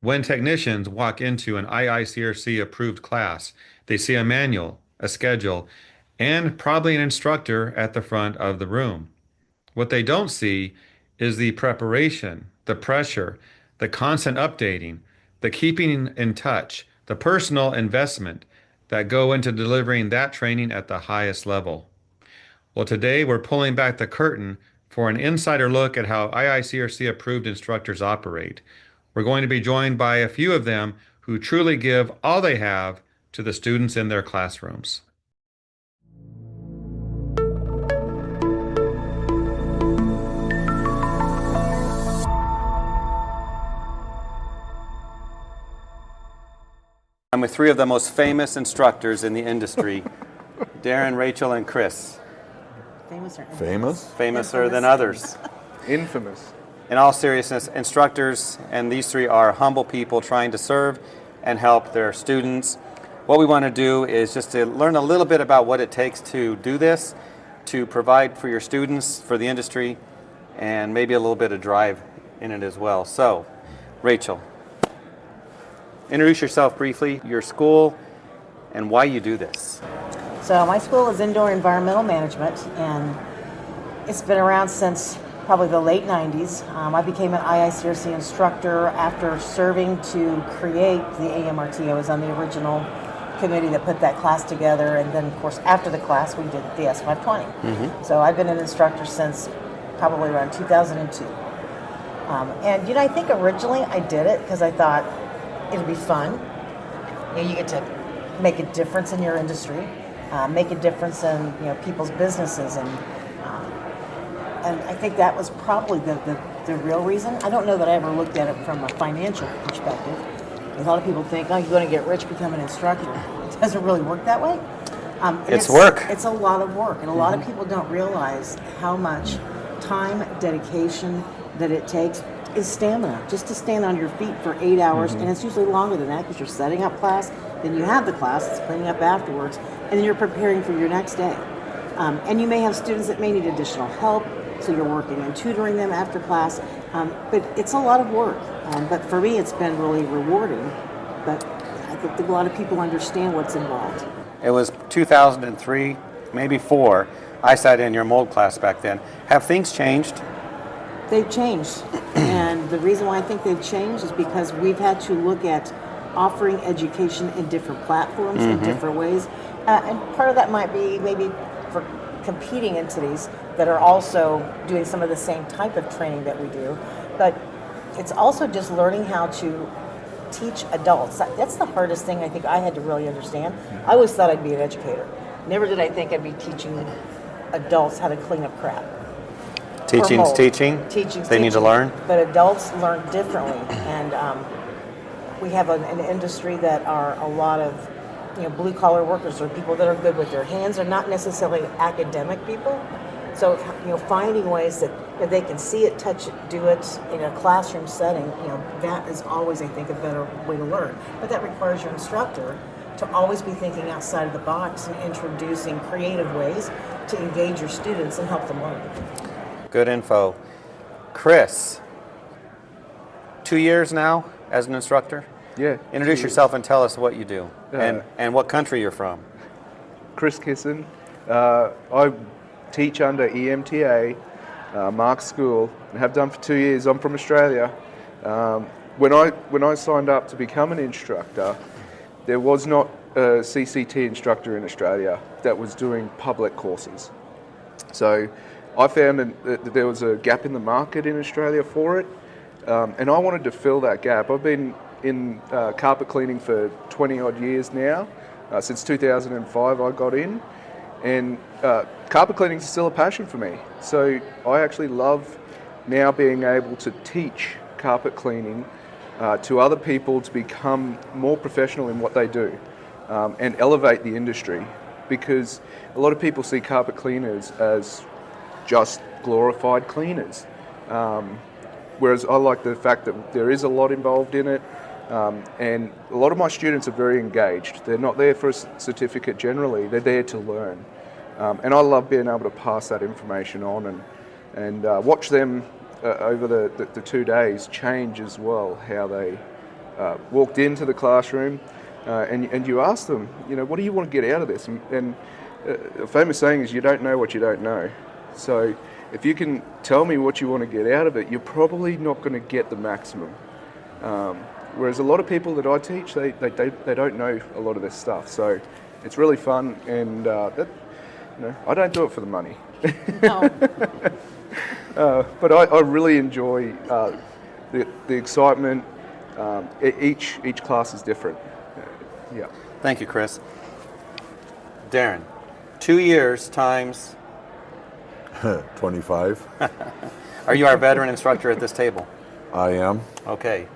When technicians walk into an IICRC-approved class, they see a manual, a schedule, and probably an instructor at the front of the room. What they don't see is the preparation, the pressure, the constant updating, the keeping in touch, the personal investment that go into delivering that training at the highest level. Well, today we're pulling back the curtain for an insider look at how IICRC approved instructors operate. We're going to be joined by a few of them who truly give all they have to the students in their classrooms. I'm with three of the most famous instructors in the industry, Darren, Rachel, and Chris. Famous or infamous? Famous? Famouser than others. Infamous. In all seriousness, instructors, and these three are humble people trying to serve and help their students. What we want to do is just to learn a little bit about what it takes to do this, to provide for your students, for the industry, and maybe a little bit of drive in it as well. So, Rachel, introduce yourself briefly, your school, and why you do this. So my school is Indoor Environmental Management, and it's been around since probably the late 90s. I became an IICRC instructor after serving to create the AMRT. I was on the original committee that put that class together, and then of course after the class we did the S520. So I've been an instructor since probably around 2002. And I think originally I did it because I thought it'd be fun. You get to make a difference in your industry, make a difference in people's businesses, and I think that was probably the real reason. I don't know that I ever looked at it from a financial perspective. A lot of people think, oh, you're going to get rich, become an instructor. It doesn't really work that way. It's work. It's a lot of work, and a lot of people don't realize how much time, dedication that it takes. Is stamina, just to stand on your feet for 8 hours, and it's usually longer than that because you're setting up class, then you have the class, it's cleaning up afterwards, and then you're preparing for your next day. And you may have students that may need additional help, so you're working and tutoring them after class, but it's a lot of work. But for me, it's been really rewarding, but I think a lot of people understand what's involved. It was 2003, maybe 4. I sat in your mold class back then. Have things changed? They've changed, and the reason why I think they've changed is because we've had to look at offering education in different platforms in different ways, and part of that might be maybe for competing entities that are also doing some of the same type of training that we do, but it's also just learning how to teach adults. That's the hardest thing I think I had to really understand. I always thought I'd be an educator. Never did I think I'd be teaching adults how to clean up crap. Teaching's teaching. They need to learn. But adults learn differently, and we have an industry that are a lot of blue collar workers, or people that are good with their hands, are not necessarily academic people. So finding ways that they can see it, touch it, do it in a classroom setting, that is always, I think, a better way to learn. But that requires your instructor to always be thinking outside of the box and introducing creative ways to engage your students and help them learn. Good info. Chris, 2 years now as an instructor? Yeah. Introduce yourself and tell us what you do and what country you're from. Chris Kisson. I teach under EMTA, Mark's school, and have done for 2 years. I'm from Australia. When I signed up to become an instructor, there was not a CCT instructor in Australia that was doing public courses. So I found that there was a gap in the market in Australia for it, and I wanted to fill that gap. I've been in carpet cleaning for 20 odd years now. Since 2005 I got in, and carpet cleaning is still a passion for me. So I actually love now being able to teach carpet cleaning to other people to become more professional in what they do, and elevate the industry, because a lot of people see carpet cleaners as just glorified cleaners, whereas I like the fact that there is a lot involved in it, and a lot of my students are very engaged. They're not there for a certificate generally, they're there to learn, and I love being able to pass that information on and watch them over the 2 days change as well, how they walked into the classroom and you ask them, what do you want to get out of this? And a famous saying is, you don't know what you don't know. So if you can tell me what you want to get out of it, you're probably not going to get the maximum. Whereas a lot of people that I teach, they don't know a lot of this stuff. So it's really fun, and I don't do it for the money. No. But I really enjoy the excitement. Each class is different. Yeah. Thank you, Chris. Darren, 2 years times. 25. Are you our veteran instructor at this table? I am. Okay.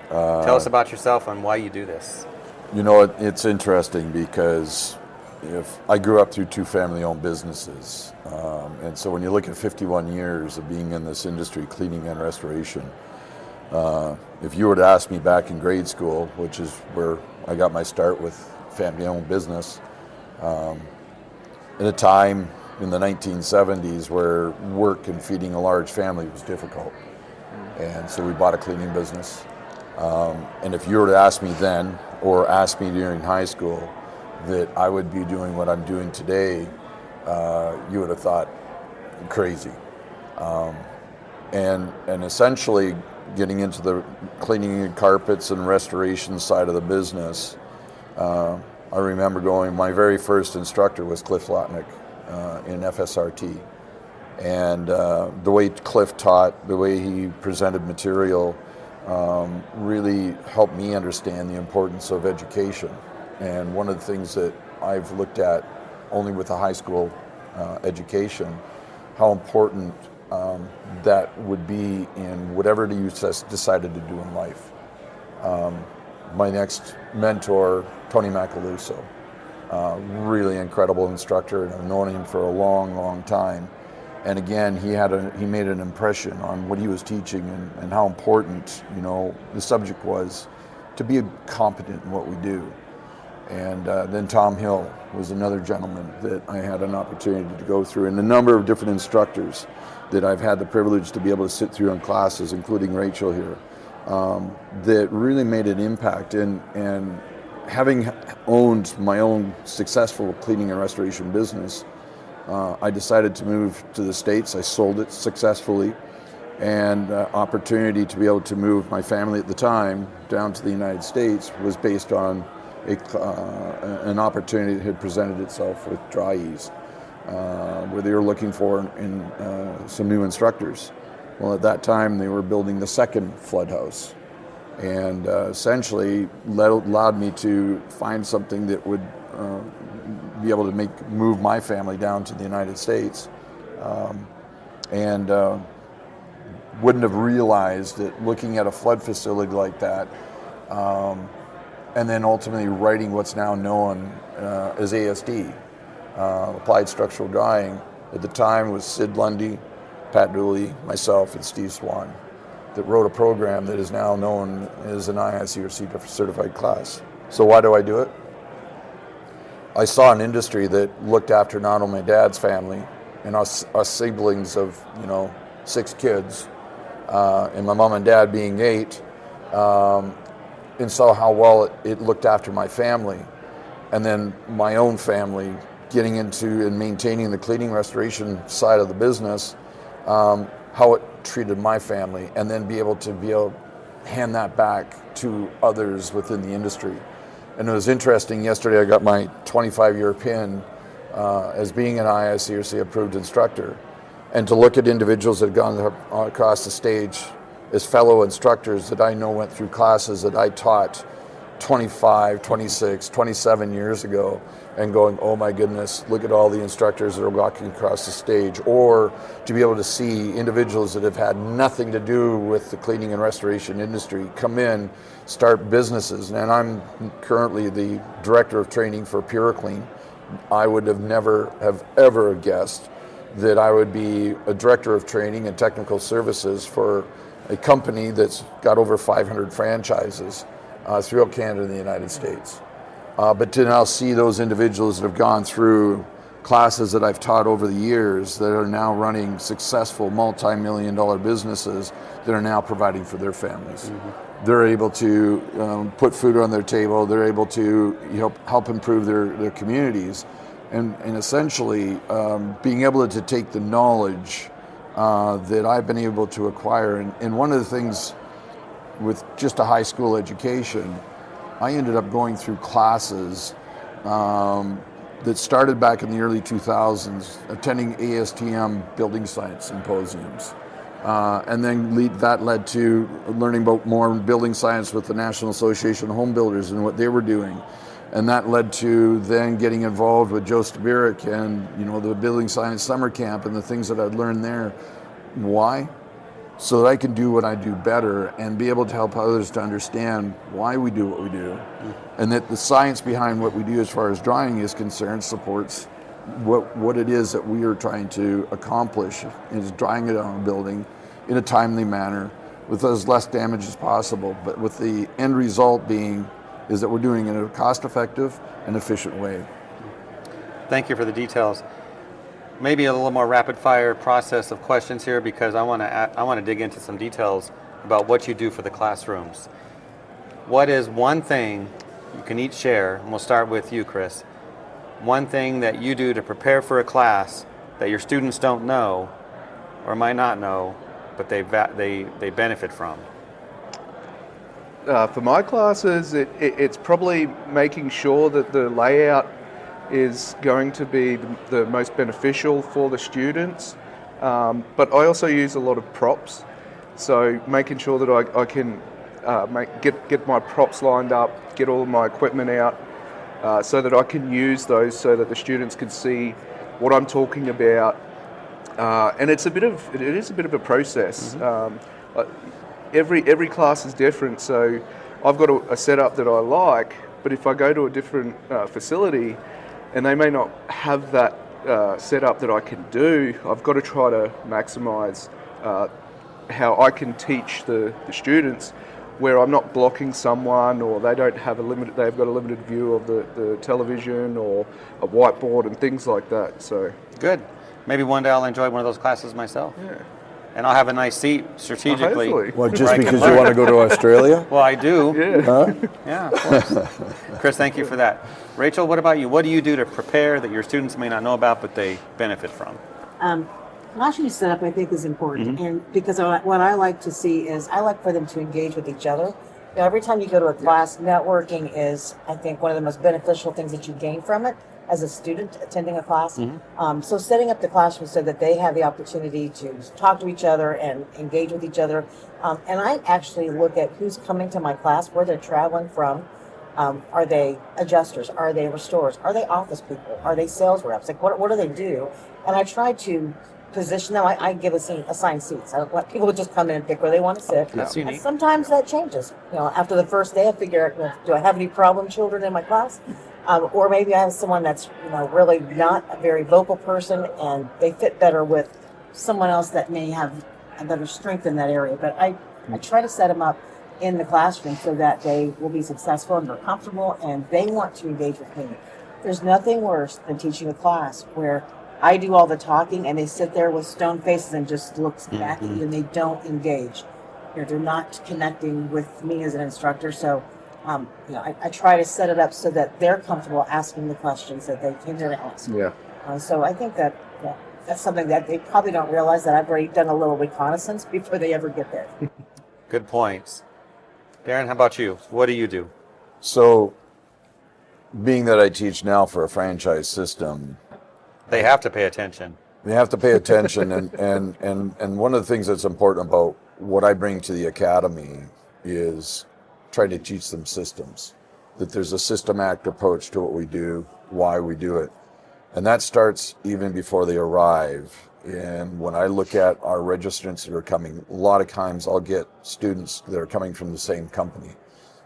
Tell us about yourself and why you do this. It's interesting because if I grew up through two family-owned businesses, and so when you look at 51 years of being in this industry, cleaning and restoration, if you were to ask me back in grade school, which is where I got my start with family-owned business, at a time in the 1970s where work and feeding a large family was difficult, and so we bought a cleaning business. And if you were to ask me then, or ask me during high school, that I would be doing what I'm doing today, you would have thought crazy. And essentially getting into the cleaning and carpets and restoration side of the business, I remember my very first instructor was Cliff Lotnick in FSRT. And the way Cliff taught, the way he presented material, really helped me understand the importance of education. And one of the things that I've looked at only with a high school education, how important that would be in whatever you decided to do in life. My next mentor, Tony Macaluso, really incredible instructor, and I've known him for a long, long time. And again, he made an impression on what he was teaching and how important, the subject was to be competent in what we do. And then Tom Hill was another gentleman that I had an opportunity to go through, and a number of different instructors that I've had the privilege to be able to sit through in classes, including Rachel here, that really made an impact. And having owned my own successful cleaning and restoration business, I decided to move to the States. I sold it successfully, and opportunity to be able to move my family at the time down to the United States was based on an opportunity that had presented itself with Dry Ease, where they were looking for some new instructors. Well, at that time, they were building the second flood house, and essentially allowed me to find something that would be able to move my family down to the United States, and wouldn't have realized that looking at a flood facility like that, and then ultimately writing what's now known as ASD, Applied Structural Drying. At the time, it was Sid Lundy, Pat Dooley, myself, and Steve Swan that wrote a program that is now known as an IICRC certified class. So why do I do it? I saw an industry that looked after not only my dad's family and us siblings of 6 kids, and my mom and dad being 8, and saw how well it looked after my family, and then my own family getting into and maintaining the cleaning restoration side of the business, how it treated my family, and then be able to hand that back to others within the industry. And it was interesting, yesterday I got my 25-year pin as being an IICRC-approved instructor, and to look at individuals that have gone across the stage as fellow instructors that I know went through classes that I taught 25, 26, 27 years ago, and going, oh my goodness, look at all the instructors that are walking across the stage. Or to be able to see individuals that have had nothing to do with the cleaning and restoration industry come in, start businesses. And I'm currently the director of training for PureClean. I would have never have ever guessed that I would be a director of training and technical services for a company that's got over 500 franchises throughout Canada and the United States. But to now see those individuals that have gone through classes that I've taught over the years that are now running successful multi-million-dollar businesses that are now providing for their families. They're able to put food on their table. They're able to help improve their communities, and essentially being able to take the knowledge that I've been able to acquire. And one of the things with just a high school education, I ended up going through classes that started back in the early 2000s, attending ASTM building science symposiums. And then that led to learning about more building science with the National Association of Home Builders and what they were doing. And that led to then getting involved with Joe Stabiric and the building science summer camp and the things that I'd learned there. Why? So that I can do what I do better and be able to help others to understand why we do what we do. And that the science behind what we do as far as drawing is concerned supports what it is that we are trying to accomplish, is drawing it on a building in a timely manner with as less damage as possible, but with the end result being is that we're doing it in a cost-effective and efficient way. Thank you for the details. Maybe a little more rapid-fire process of questions here, because I want to dig into some details about what you do for the classrooms. What is one thing you can each share, and we'll start with you, Chris, one thing that you do to prepare for a class that your students don't know or might not know, but they benefit from? For my classes, it's probably making sure that the layout is going to be the most beneficial for the students. But I also use a lot of props. So making sure that I can get my props lined up, get all of my equipment out, so that I can use those so that the students can see what I'm talking about. And it is a bit of a process. Every class is different, so I've got a setup that I like, but if I go to a different facility and they may not have that setup that I can do, I've got to try to maximize how I can teach the students, where I'm not blocking someone, or they've got a limited view of the television or a whiteboard and things like that. So good. Maybe one day I'll enjoy one of those classes myself. yeah. And I'll have a nice seat strategically. Hopefully. Well, just because you want to go to Australia? Well, I do. Yeah. Huh? Yeah, of course. Chris, thank you for that. Rachel, what about you? What do you do to prepare that your students may not know about, but they benefit from? Classroom setup, I think, is important, and because what I like to see is I like for them to engage with each other. Every time you go to a class, networking is, I think, one of the most beneficial things that you gain from it as a student attending a class. So setting up the classroom so that they have the opportunity to talk to each other and engage with each other. And I actually look at who's coming to my class, where they're traveling from. Are they adjusters? Are they restorers? Are they office people? Are they sales reps? Like, what do they do? And I try to position them. I give assigned seats. I don't let people just come in and pick where they want to sit. That's unique. And sometimes that changes. After the first day, I figure, do I have any problem children in my class? Or maybe I have someone that's really not a very vocal person, and they fit better with someone else that may have a better strength in that area. But I try to set them up in the classroom so that they will be successful and they're comfortable and they want to engage with me. There's nothing worse than teaching a class where I do all the talking and they sit there with stone faces and just look back at you and they don't engage. They're not connecting with me as an instructor. So I try to set it up so that they're comfortable asking the questions that they came there to ask. Yeah. So I think that's something that they probably don't realize, that I've already done a little reconnaissance before they ever get there. Good points. Darren, how about you? What do you do? So, being that I teach now for a franchise system, They have to pay attention. they have to pay attention. And one of the things that's important about what I bring to the academy is trying to teach them systems, that there's a systematic approach to what we do, why we do it. And that starts even before they arrive. And when I look at our registrants that are coming, a lot of times I'll get students that are coming from the same company.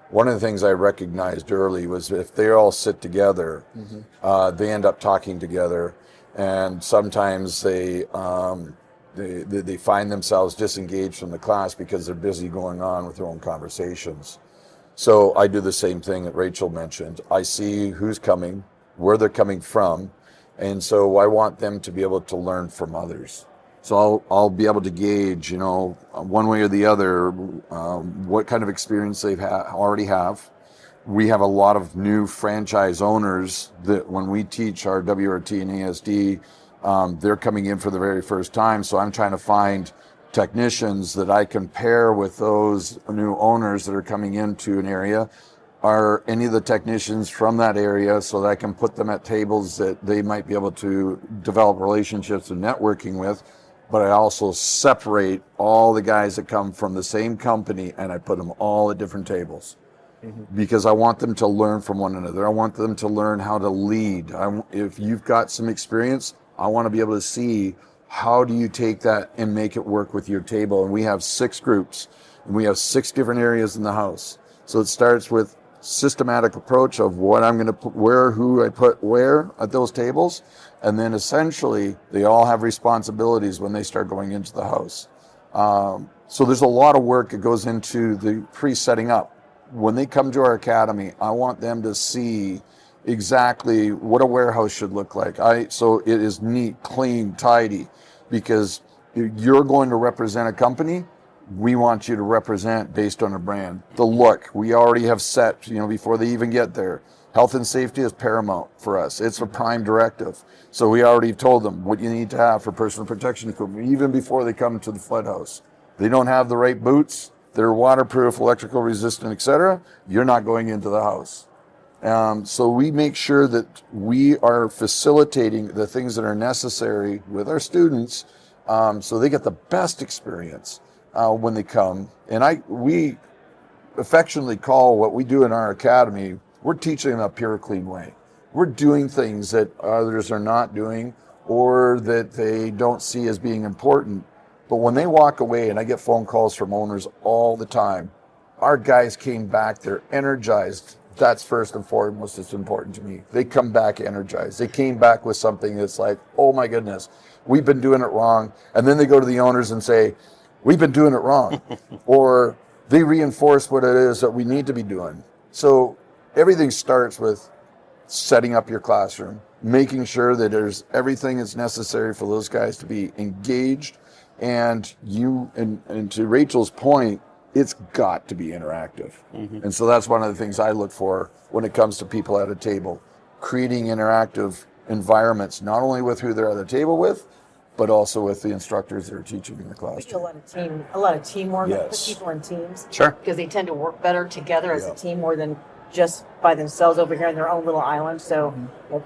One of the things I recognized early was if they all sit together, they end up talking together, and sometimes they find themselves disengaged from the class because they're busy going on with their own conversations. So I do the same thing that Rachel mentioned. I see who's coming, where they're coming from, And so I want them to be able to learn from others. So I'll be able to gauge, one way or the other, what kind of experience they've already have. We have a lot of new franchise owners that when we teach our WRT and ASD, they're coming in for the very first time. So I'm trying to find technicians that I can pair with those new owners that are coming into an area. Are any of the technicians from that area, so that I can put them at tables that they might be able to develop relationships and networking with. But I also separate all the guys that come from the same company and I put them all at different tables. Because I want them to learn from one another. I want them to learn how to lead. If you've got some experience, I want to be able to see how do you take that and make it work with your table. And we have 6 groups and we have 6 different areas in the house. So it starts with systematic approach of what I'm going to put where, who I put where at those tables. And then essentially they all have responsibilities when they start going into the house. So there's a lot of work that goes into the pre-setting up. When they come to our academy, I want them to see exactly what a warehouse should look like. So it is neat, clean, tidy, because you're going to represent a company. We want you to represent based on a brand. The look, we already have set, before they even get there. Health and safety is paramount for us. It's a prime directive. So we already told them what you need to have for personal protection equipment, even before they come to the flood house. They don't have the right boots, they're waterproof, electrical resistant, etc. You're not going into the house. So we make sure that we are facilitating the things that are necessary with our students, so they get the best experience when they come. And we affectionately call what we do in our academy, we're teaching them a pure, clean way. We're doing things that others are not doing or that they don't see as being important. But when they walk away, and I get phone calls from owners all the time, our guys came back, they're energized. That's first and foremost, it's important to me. They come back energized. They came back with something that's like, oh my goodness, we've been doing it wrong. And then they go to the owners and say, we've been doing it wrong. Or they reinforce what it is that we need to be doing. So everything starts with setting up your classroom, making sure that there's everything that's necessary for those guys to be engaged. And to Rachel's point, it's got to be interactive. And so that's one of the things I look for when it comes to people at a table, creating interactive environments, not only with who they're at the table with, but also with the instructors that are teaching in the class. We do a lot of teamwork. Yes. Put people in teams. Sure. Because they tend to work better together as a team more than just by themselves over here in their own little island. So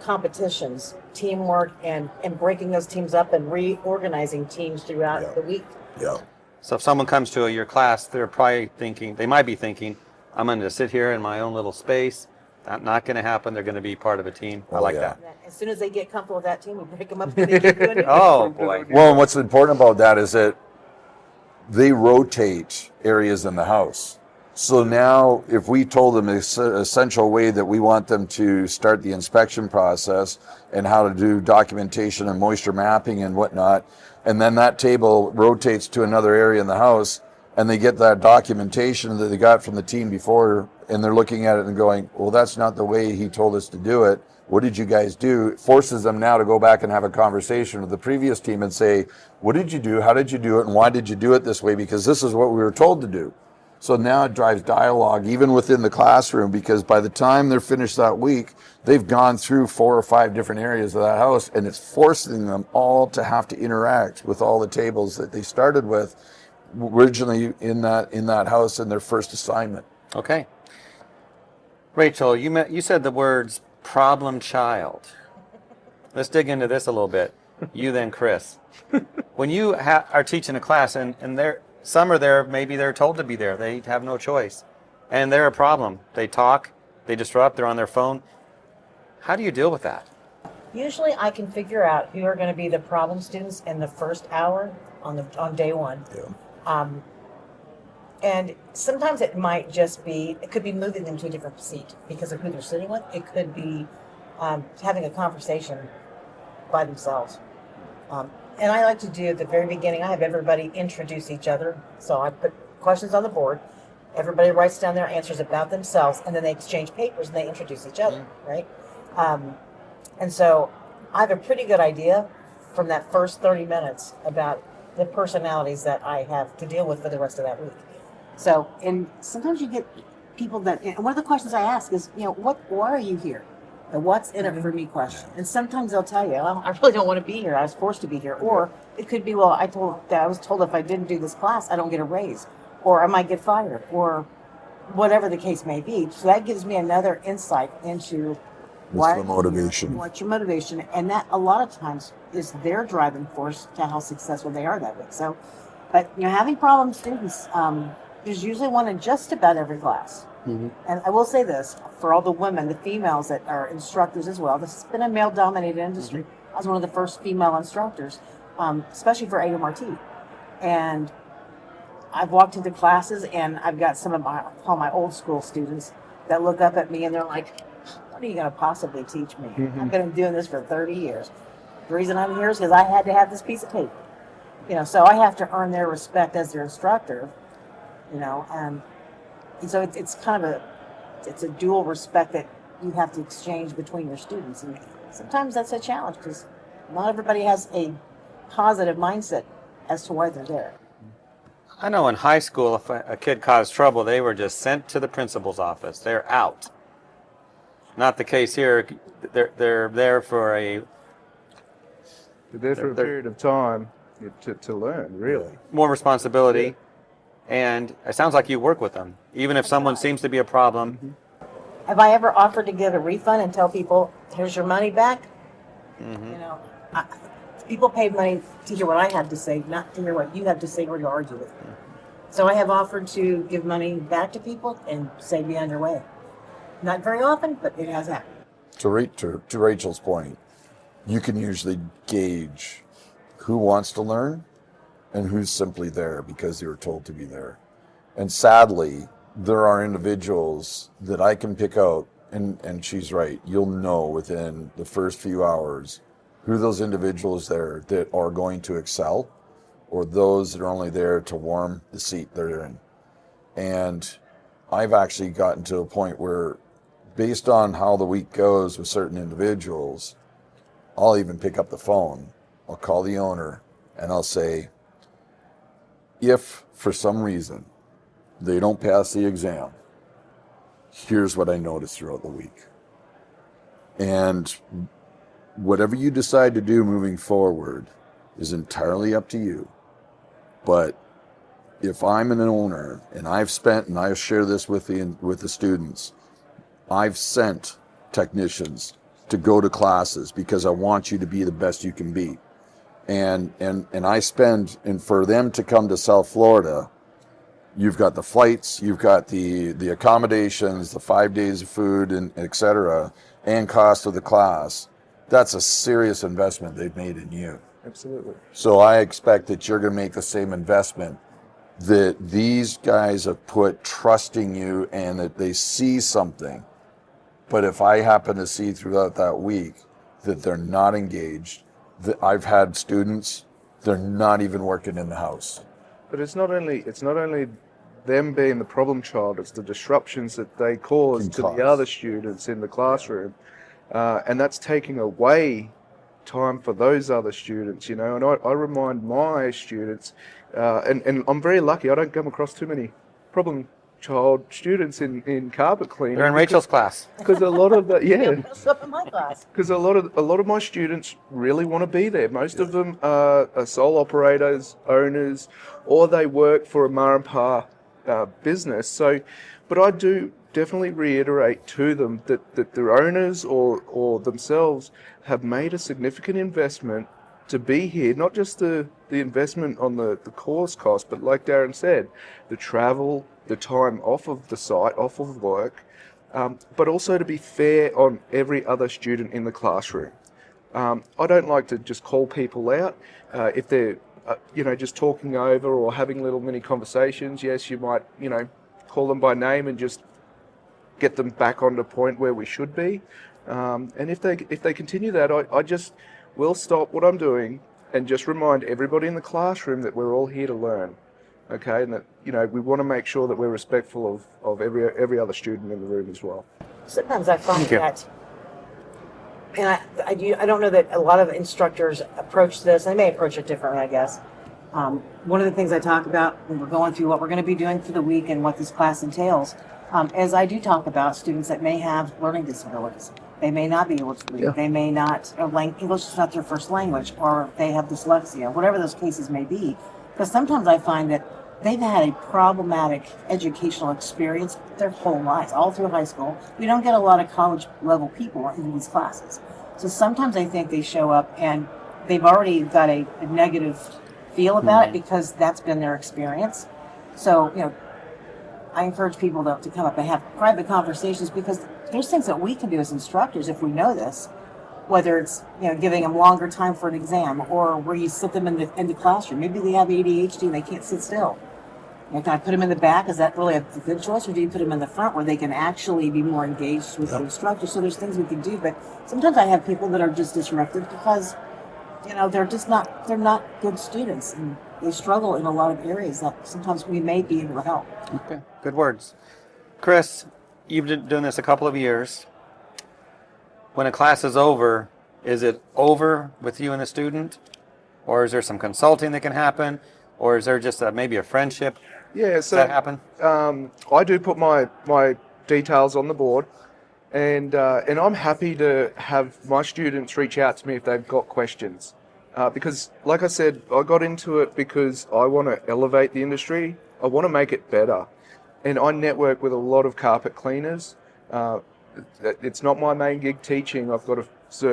competitions, teamwork, and breaking those teams up and reorganizing teams throughout the week. Yeah. So if someone comes to your class, they might be thinking, I'm going to sit here in my own little space. That's not going to happen. They're going to be part of a team. I like that. As soon as they get comfortable with that team, we break them up and they keep doing it. Oh, boy. Well, and what's important about that is that they rotate areas in the house. So now if we told them the essential way that we want them to start the inspection process and how to do documentation and moisture mapping and whatnot, and then that table rotates to another area in the house and they get that documentation that they got from the team before and they're looking at it and going, well, that's not the way he told us to do it. What did you guys do? It forces them now to go back and have a conversation with the previous team and say, what did you do? How did you do it? And why did you do it this way? Because this is what we were told to do. So now it drives dialogue even within the classroom, because by the time they're finished that week, they've gone through 4 or 5 different areas of that house, and it's forcing them all to have to interact with all the tables that they started with originally in that house in their first assignment. Okay. Rachel, you said the words problem child. Let's dig into this a little bit. You then Chris. When you are teaching a class and some are there, maybe they're told to be there. They have no choice. And they're a problem. They talk, they disrupt, they're on their phone. How do you deal with that? Usually I can figure out who are going to be the problem students in the first hour on day one. Yeah. And sometimes it could be moving them to a different seat because of who they're sitting with. It could be having a conversation by themselves. And I like to do at the very beginning, I have everybody introduce each other. So I put questions on the board. Everybody writes down their answers about themselves, and then they exchange papers and they introduce each other, right? And so I have a pretty good idea from that first 30 minutes about the personalities that I have to deal with for the rest of that week. So, and sometimes you get people that, and one of the questions I ask is, why are you here? The what's in it for me question. And sometimes they'll tell you, well, I really don't want to be here. I was forced to be here. Or it could be, well, I was told if I didn't do this class, I don't get a raise, or I might get fired, or whatever the case may be. So that gives me another insight into What's the motivation? What's your motivation? And that a lot of times is their driving force to how successful they are that week. So, but having problem students, there's usually one in just about every class. Mm-hmm. And I will say this, for all the women, the females that are instructors as well, this has been a male-dominated industry. Mm-hmm. I was one of the first female instructors, especially for AMRT. And I've walked into classes and I've got some of my old school students that look up at me and they're like, what are you going to possibly teach me? Mm-hmm. I've been doing this for 30 years. The reason I'm here is because I had to have this piece of paper. So I have to earn their respect as their instructor, and so it's kind of a dual respect that you have to exchange between your students. And sometimes that's a challenge because not everybody has a positive mindset as to why they're there. I know in high school, if a kid caused trouble, they were just sent to the principal's office. They're out. Not the case here. They're there for a... They're there for a period of time to learn, really. More responsibility. And it sounds like you work with them, even if someone seems to be a problem. Mm-hmm. Have I ever offered to give a refund and tell people, here's your money back? Mm-hmm. People paid money to hear what I had to say, not to hear what you have to say or to argue with me. So I have offered to give money back to people and say be on your way. Not very often, but it has happened. To Rachel's point, you can usually gauge who wants to learn and who's simply there because they were told to be there. And sadly, there are individuals that I can pick out, and she's right, you'll know within the first few hours who those individuals there that are going to excel or those that are only there to warm the seat they're in. And I've actually gotten to a point where, based on how the week goes with certain individuals, I'll even pick up the phone, I'll call the owner, and I'll say, if for some reason they don't pass the exam, here's what I noticed throughout the week. And whatever you decide to do moving forward is entirely up to you. But if I'm an owner and I've spent, and I share this with the students, I've sent technicians to go to classes because I want you to be the best you can be. And I spend, and for them to come to South Florida, you've got the flights, you've got the accommodations, the 5 days of food, and et cetera, and cost of the class. That's a serious investment they've made in you. Absolutely. So I expect that you're going to make the same investment that these guys have put trusting you and that they see something. But if I happen to see throughout that week that they're not engaged, that I've had students, they're not even working in the house. But it's not only them being the problem child, it's the disruptions that they cause to the other students in the classroom. And that's taking away time for those other students, and I remind my students, and I'm very lucky, I don't come across too many problem child students in carpet cleaning. They're in Rachel's class. Because a lot of My class. because a lot of my students really want to be there. Most of them are sole operators, owners, or they work for a ma and pa business. So, but I do definitely reiterate to them that their owners or themselves have made a significant investment to be here, not just the investment on the course cost, but like Darren said, the travel, the time off of the site, off of work, but also to be fair on every other student in the classroom. I don't like to just call people out if they're just talking over or having little mini conversations. Yes, you might call them by name and just get them back on the point where we should be. And if they continue that, I just will stop what I'm doing and just remind everybody in the classroom that we're all here to learn, okay? And that we want to make sure that we're respectful of every other student in the room as well. Sometimes I find that and I don't know that a lot of instructors approach this. They may approach it differently, I guess. One of the things I talk about when we're going through what we're going to be doing for the week and what this class entails, as I do talk about students that may have learning disabilities. They may not be able to read. Yeah. They may not, English is not their first language, or they have dyslexia, whatever those cases may be. Because sometimes I find that they've had a problematic educational experience their whole lives, all through high school. We don't get a lot of college level people in these classes. So sometimes I think they show up and they've already got a negative feel about it because that's been their experience. So, I encourage people to come up and have private conversations, because there's things that we can do as instructors if we know this, whether it's giving them longer time for an exam, or where you sit them in the classroom. Maybe they have ADHD and they can't sit still. Can I put them in the back? Is that really a good choice, or do you put them in the front where they can actually be more engaged with the instructor? So there's things we can do, but sometimes I have people that are just disruptive because they're not good students, and they struggle in a lot of areas that sometimes we may be able to help. Okay, good words. Chris, you've been doing this a couple of years. When a class is over, is it over with you and the student? Or is there some consulting that can happen? Or is there just maybe a friendship? Yeah, Does so that happen? I do put my details on the board, and I'm happy to have my students reach out to me if they've got questions. Because, like I said, I got into it because I want to elevate the industry. I want to make it better. And I network with a lot of carpet cleaners. It's not my main gig teaching. I've got a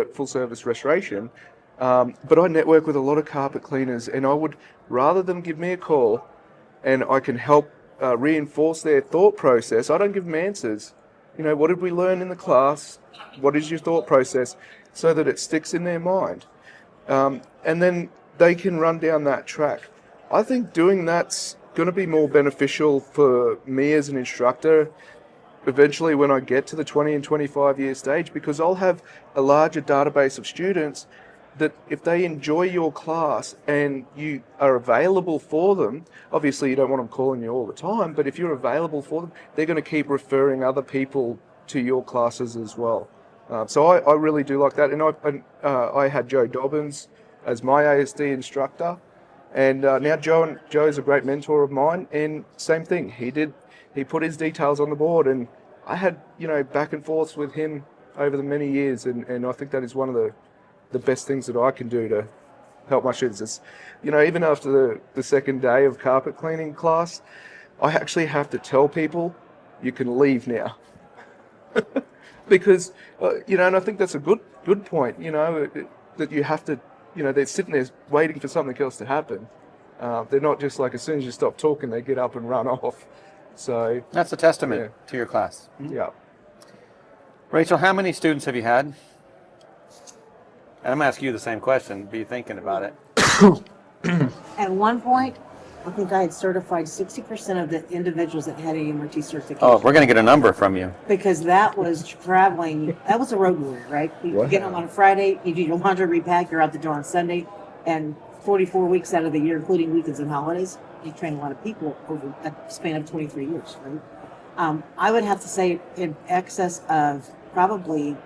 full service restoration. But I network with a lot of carpet cleaners, and I would rather them give me a call and I can help reinforce their thought process. I don't give them answers. What did we learn in the class? What is your thought process? So that it sticks in their mind. And then they can run down that track. I think doing that's going to be more beneficial for me as an instructor eventually when I get to the 20 and 25 year stage, because I'll have a larger database of students that if they enjoy your class and you are available for them, obviously you don't want them calling you all the time, but if you're available for them, they're going to keep referring other people to your classes as well. So I really do like that. And I had Joe Dobbins as my ASD instructor. And now Joe is a great mentor of mine, and same thing. He put his details on the board, and I had back and forths with him over the many years, and I think that is one of the best things that I can do to help my students. It's, even after the second day of carpet cleaning class, I actually have to tell people you can leave now, because and I think that's a good point. That you have to. They're sitting there waiting for something else to happen. They're not just like as soon as you stop talking, they get up and run off. So that's a testament to your class. Yeah. Rachel, how many students have you had? And I'm going to ask you the same question. Be thinking about it. At one point, I think I had certified 60% of the individuals that had AMRT certification. Oh, we're going to get a number from you. Because that was traveling, that was a road warrior, right? You get home on a Friday, you do your laundry, repack, you're out the door on Sunday, and 44 weeks out of the year, including weekends and holidays, you train a lot of people over a span of 23 years, right? I would have to say in excess of probably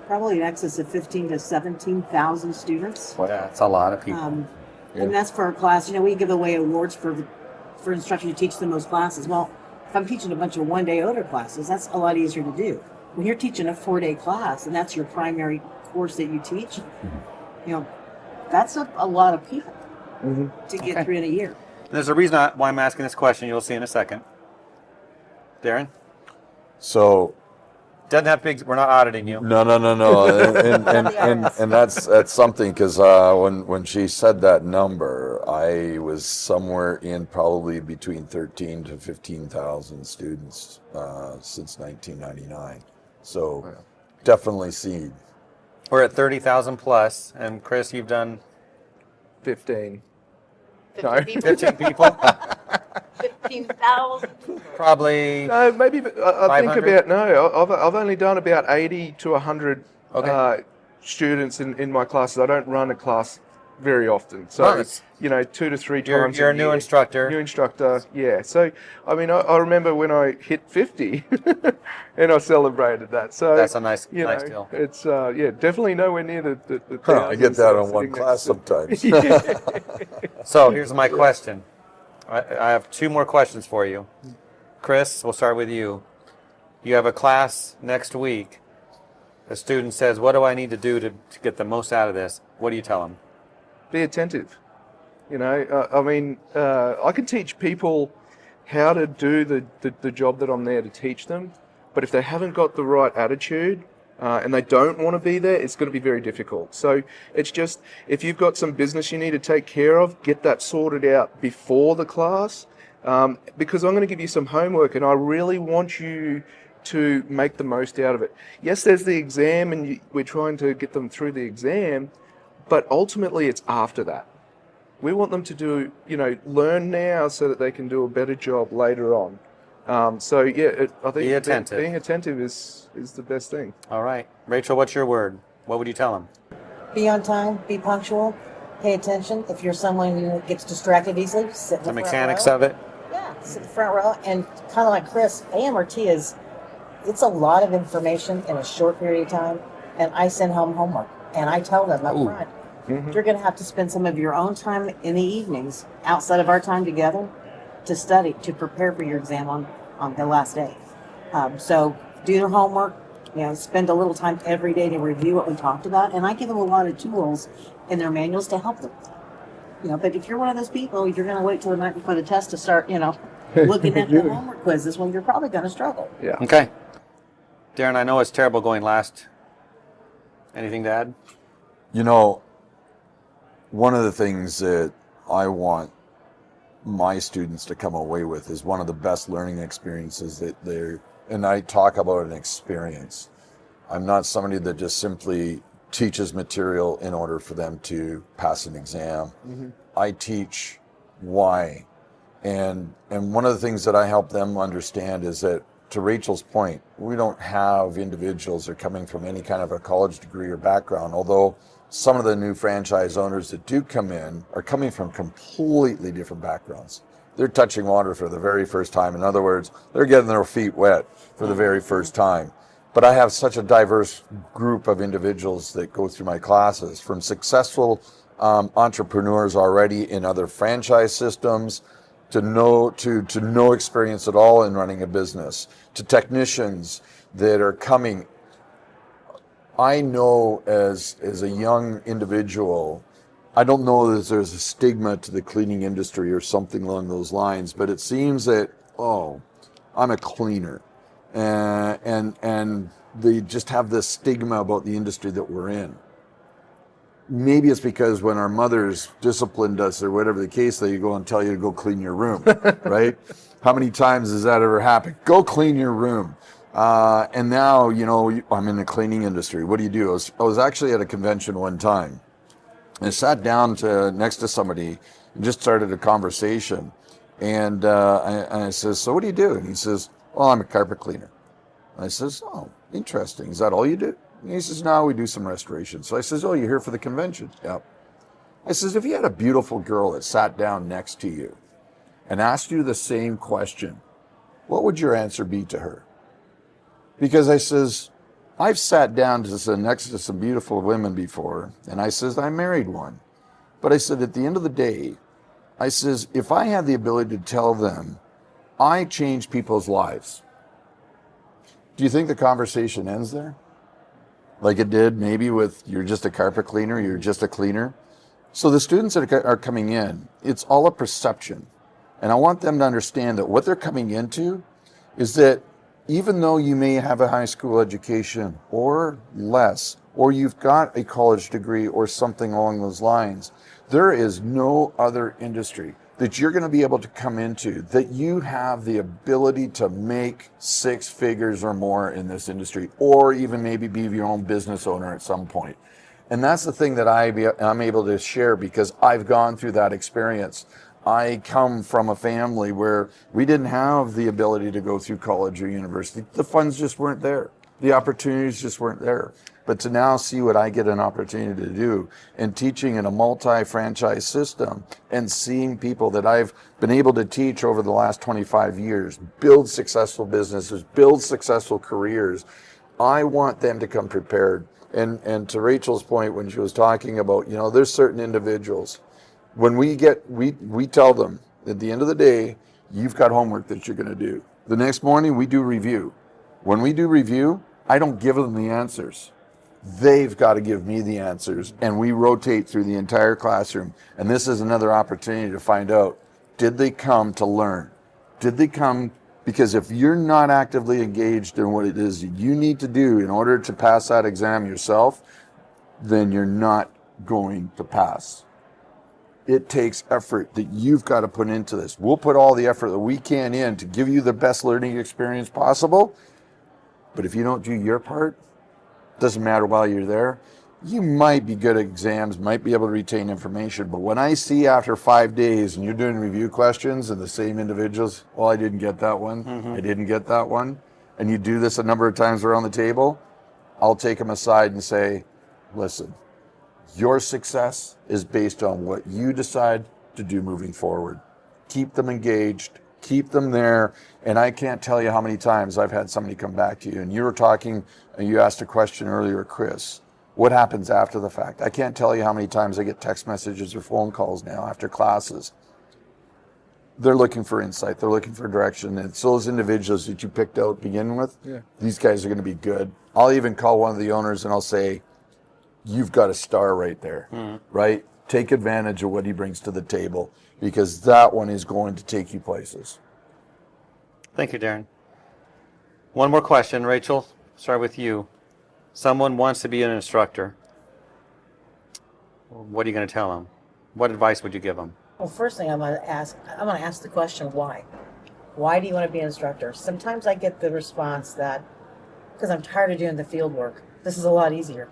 in excess of 15 to 17,000 students. Well, that's a lot of people. And that's for a class. We give away awards for instruction to teach the most classes. Well, if I'm teaching a bunch of one-day odor classes, that's a lot easier to do. When you're teaching a 4-day class and that's your primary course that you teach, that's a lot of people to get through in a year. There's a reason why I'm asking this question. You'll see in a second. Darren? So doesn't have big. We're not auditing you. no, and that's something, because when she said that number, I was somewhere in probably between 13 to 15,000 students since 1999. So definitely seen. We're at 30,000 plus, and Chris, you've done 15. 15 people. 15,000. Probably. No, maybe I think 500? I've only done about 80 to 100 students in my classes. I don't run a class very often. So, Well, it's- 2 to 3 You're, times you're a a new year. instructor. New instructor, yeah. So, I mean, I remember when I hit 50 and I celebrated that. So, That's a nice nice deal. It's, definitely nowhere near the I get thousands that I'm on one sitting class next to. sometimes. So here's my question. I have 2 more questions for you. Chris, we'll start with you. You have a class next week. A student says, what do I need to do to get the most out of this? What do you tell them? Be attentive. I can teach people how to do the job that I'm there to teach them, but if they haven't got the right attitude and they don't want to be there, it's going to be very difficult. So it's just, if you've got some business you need to take care of, get that sorted out before the class, because I'm going to give you some homework and I really want you to make the most out of it. Yes, there's the exam and we're trying to get them through the exam, but ultimately it's after that. We want them to do, learn now so that they can do a better job later on. I think Be attentive. being attentive is the best thing. All right. Rachel, what's your word? What would you tell them? Be on time, be punctual, pay attention. If you're someone who gets distracted easily, sit in the The front mechanics row. of it? Yeah, sit in the front row. And kind of like Chris, AMRT it's a lot of information in a short period of time. And I send home homework. And I tell them up front, you're going to have to spend some of your own time in the evenings outside of our time together to study, to prepare for your exam on the last day. So do your homework, spend a little time every day to review what we talked about. And I give them a lot of tools in their manuals to help them. But if you're one of those people, you're going to wait till the night before the test to start, looking at the homework quizzes, well, you're probably going to struggle. Yeah. Okay. Darren, I know it's terrible going last. Anything to add? One of the things that I want my students to come away with is one of the best learning experiences and I talk about an experience. I'm not somebody that just simply teaches material in order for them to pass an exam. I teach why. And one of the things that I help them understand is that, to Rachel's point, we don't have individuals that are coming from any kind of a college degree or background, although some of the new franchise owners that do come in are coming from completely different backgrounds. They're touching water for the very first time. In other words, they're getting their feet wet for the very first time. But I have such a diverse group of individuals that go through my classes, from successful entrepreneurs already in other franchise systems, to no experience at all in running a business, to technicians that are coming. I know as a young individual, I don't know that there's a stigma to the cleaning industry or something along those lines, but it seems that, I'm a cleaner. And they just have this stigma about the industry that we're in. Maybe it's because when our mothers disciplined us or whatever the case, they go and tell you to go clean your room, right? How many times has that ever happened? Go clean your room. And now, I'm in the cleaning industry. What do you do? I was actually at a convention one time. And I sat down next to somebody and just started a conversation. And I says, so what do you do? And he says, well, I'm a carpet cleaner. And I says, oh, interesting. Is that all you do? And he says, no, we do some restoration. So I says, oh, you're here for the convention? Yep. I says, if you had a beautiful girl that sat down next to you and asked you the same question, what would your answer be to her? Because I says, I've sat down next to some beautiful women before, and I says, I married one. But I said, at the end of the day, I says, if I had the ability to tell them, I change people's lives, do you think the conversation ends there? Like it did maybe with, you're just a carpet cleaner, you're just a cleaner. So the students that are coming in, it's all a perception. And I want them to understand that what they're coming into is that even though you may have a high school education or less, or you've got a college degree or something along those lines, there is no other industry that you're going to be able to come into that you have the ability to make 6 figures or more in this industry, or even maybe be your own business owner at some point. And that's the thing that I'm able to share, because I've gone through that experience. I come from a family where we didn't have the ability to go through college or university. The funds just weren't there. The opportunities just weren't there. But to now see what I get an opportunity to do and teaching in a multi-franchise system and seeing people that I've been able to teach over the last 25 years, build successful businesses, build successful careers, I want them to come prepared. And to Rachel's point when she was talking about, there's certain individuals, when we tell them at the end of the day, you've got homework that you're going to do. The next morning we do review. When we do review, I don't give them the answers. They've got to give me the answers, and we rotate through the entire classroom. And this is another opportunity to find out, did they come to learn? Did they come? Because if you're not actively engaged in what it is you need to do in order to pass that exam yourself, then you're not going to pass. It takes effort that you've got to put into this. We'll put all the effort that we can in to give you the best learning experience possible. But if you don't do your part, doesn't matter while you're there. You might be good at exams, might be able to retain information, but when I see after 5 days and you're doing review questions and the same individuals, well, I didn't get that one, I didn't get that one, and you do this a number of times around the table, I'll take them aside and say, listen, your success is based on what you decide to do moving forward. Keep them engaged, keep them there. And I can't tell you how many times I've had somebody come back to you and you were talking, and you asked a question earlier, Chris, what happens after the fact? I can't tell you how many times I get text messages or phone calls now after classes. They're looking for insight. They're looking for direction. And it's those individuals that you picked out to begin with. Yeah. These guys are going to be good. I'll even call one of the owners and I'll say, you've got a star right there, right? Take advantage of what he brings to the table, because that one is going to take you places. Thank you, Darren. One more question, Rachel. Start with you. Someone wants to be an instructor. What are you going to tell them? What advice would you give them? Well, first thing I'm going to ask the question, why? Why do you want to be an instructor? Sometimes I get the response that, because I'm tired of doing the field work. This is a lot easier.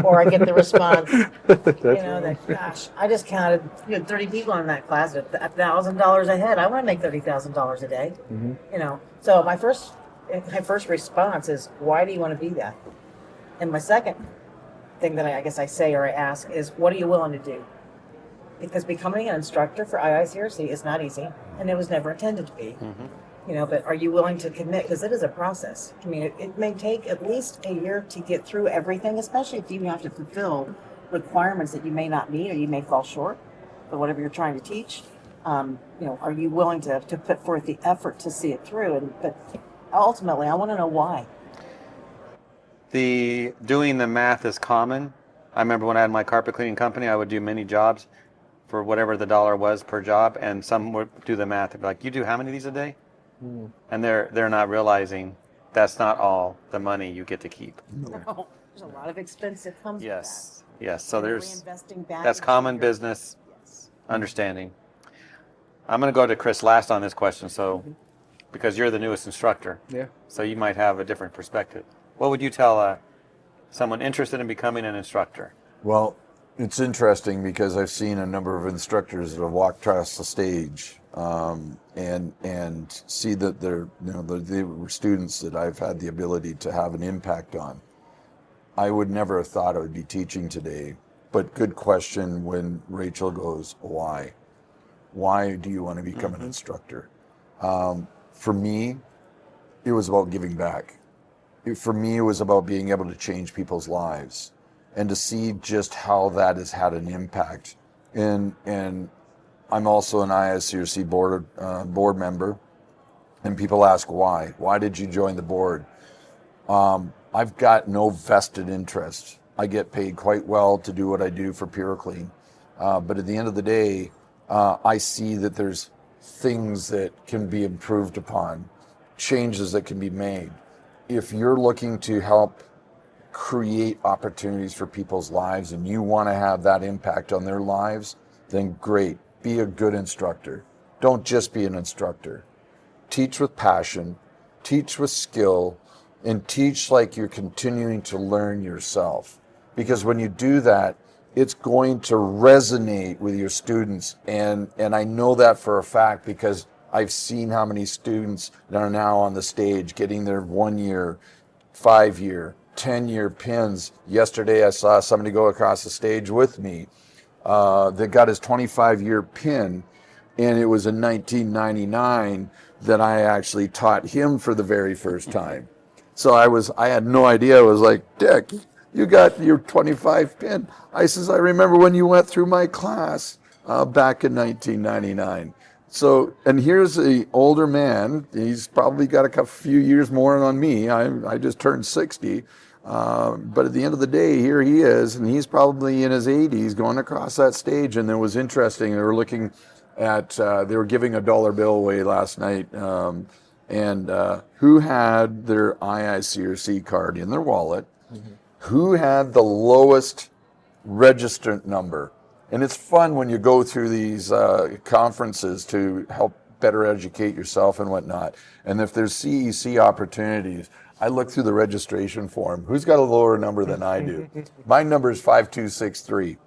Or I get the response, that, gosh, I just counted 30 people in that class at $1,000 a head. I want to make $30,000 a day. So my first response is, why do you want to be that? And my second thing that I guess I say or I ask is, what are you willing to do? Because becoming an instructor for IICRC is not easy, and it was never intended to be. But are you willing to commit? Because it is a process. I mean, it may take at least a year to get through everything, especially if you have to fulfill requirements that you may not meet or you may fall short for whatever you're trying to teach. Are you willing to put forth the effort to see it through? But ultimately, I want to know why. Doing the math is common. I remember when I had my carpet cleaning company, I would do many jobs for whatever the dollar was per job, and some would do the math and be like, you do how many of these a day? And they're not realizing that's not all the money you get to keep. No, there's a lot of expense that comes with that. Yes. So And there's reinvesting back that's into common your- business Yes. understanding. I'm going to go to Chris last on this question, because you're the newest instructor. Yeah. So you might have a different perspective. What would you tell someone interested in becoming an instructor? Well, it's interesting because I've seen a number of instructors that have walked across the stage and see that they were students that I've had the ability to have an impact on. I would never have thought I would be teaching today, but good question when Rachel goes, why? Why do you want to become an instructor? For me, it was about giving back. For me, it was about being able to change people's lives and to see just how that has had an impact. And I'm also an IICRC board member, and people ask why. Why did you join the board? I've got no vested interest. I get paid quite well to do what I do for PureClean. But at the end of the day, I see that there's things that can be improved upon, changes that can be made. If you're looking to help create opportunities for people's lives and you want to have that impact on their lives, then great. Be a good instructor. Don't just be an instructor. Teach with passion, teach with skill, and teach like you're continuing to learn yourself. Because when you do that, it's going to resonate with your students. And I know that for a fact because I've seen how many students that are now on the stage getting their 1 year 5-year, 10-year pins. Yesterday I saw somebody go across the stage with me that got his 25-year pin, and it was in 1999 that I actually taught him for the very first time. So I had no idea. I was like, Dick, you got your 25 pin. I says, I remember when you went through my class back in 1999. So, and here's the older man. He's probably got a few years more on me. I just turned 60. But at the end of the day, here he is, and he's probably in his 80s going across that stage. And it was interesting. They were looking at, they were giving a dollar bill away last night. And who had their IICRC card in their wallet? Mm-hmm. Who had the lowest registrant number? And it's fun when you go through these conferences to help better educate yourself and whatnot. And if there's CEC opportunities, I look through the registration form. Who's got a lower number than I do? My number is 5263.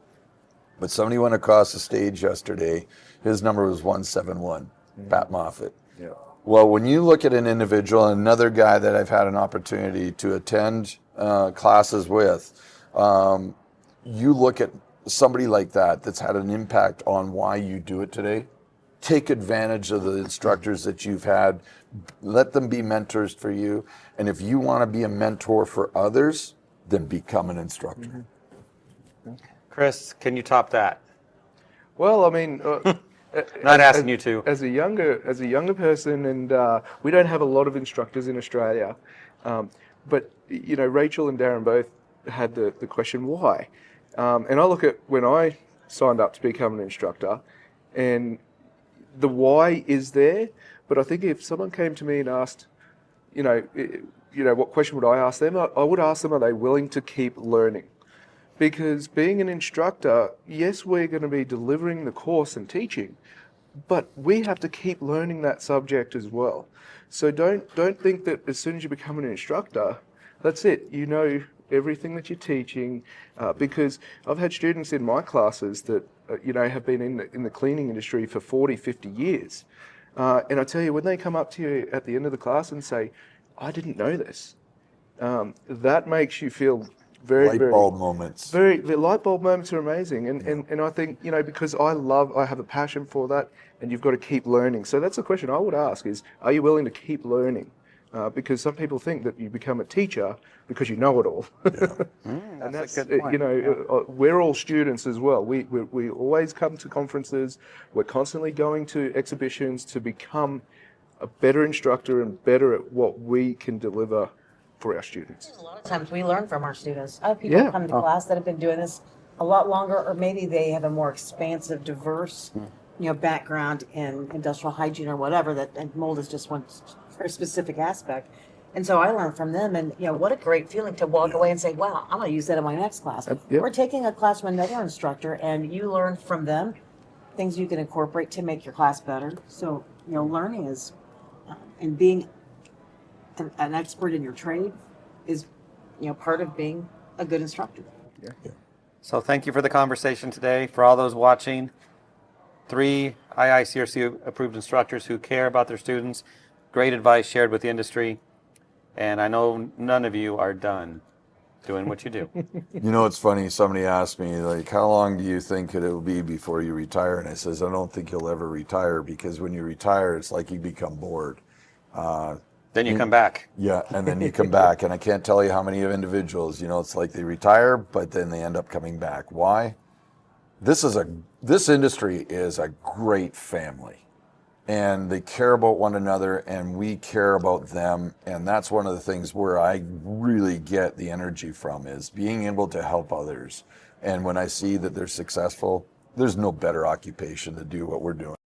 But somebody went across the stage yesterday. His number was 171, Pat Moffat. Yeah. Well, when you look at an individual, another guy that I've had an opportunity to attend classes with, you look at somebody like that that's had an impact on why you do it today. Take advantage of the instructors that you've had. Let them be mentors for you. And if you want to be a mentor for others, then become an instructor. Mm-hmm. Chris, can you top that? Well, I mean, Not asking you to. As a younger person, and we don't have a lot of instructors in Australia, but you know, Rachel and Darren both had the question why, and I look at when I signed up to become an instructor, and the why is there. But I think if someone came to me and asked, you know, what question would I ask them? I would ask them, are they willing to keep learning? Because being an instructor, yes, we're going to be delivering the course and teaching, but we have to keep learning that subject as well. So don't think that as soon as you become an instructor, that's it. You know everything that you're teaching, because I've had students in my classes that have been in the cleaning industry for 40, 50 years. And I tell you, when they come up to you at the end of the class and say, I didn't know this, that makes you feel Light bulb moments. The light bulb moments are amazing. And I think, because I have a passion for that, and you've got to keep learning. So that's the question I would ask is, are you willing to keep learning? Because some people think that you become a teacher because you know it all. That's and that's a good point. we're all students as well. We always come to conferences. We're constantly going to exhibitions to become a better instructor and better at what we can deliver for our students. A lot of times we learn from our students. I have people come to class that have been doing this a lot longer, or maybe they have a more expansive, diverse, background in industrial hygiene or whatever. And mold is just one very specific aspect. And so I learn from them, and what a great feeling to walk away and say, "Wow, I'm going to use that in my next class." Yep. We're taking a class from another instructor, and you learn from them things you can incorporate to make your class better. So learning is, and being an expert in your trade is, part of being a good instructor. Yeah. So thank you for the conversation today. For all those watching, 3 IICRC approved instructors who care about their students, great advice shared with the industry, and I know none of you are done doing what you do. It's funny, somebody asked me, like, how long do you think it will be before you retire? And I says, I don't think you'll ever retire, because when you retire, it's like you become bored. Then you come back. Yeah, and then you come back, and I can't tell you how many individuals, it's like they retire, but then they end up coming back. Why? This industry is a great family, and they care about one another, and we care about them, and that's one of the things where I really get the energy from, is being able to help others. And when I see that they're successful, there's no better occupation to do what we're doing.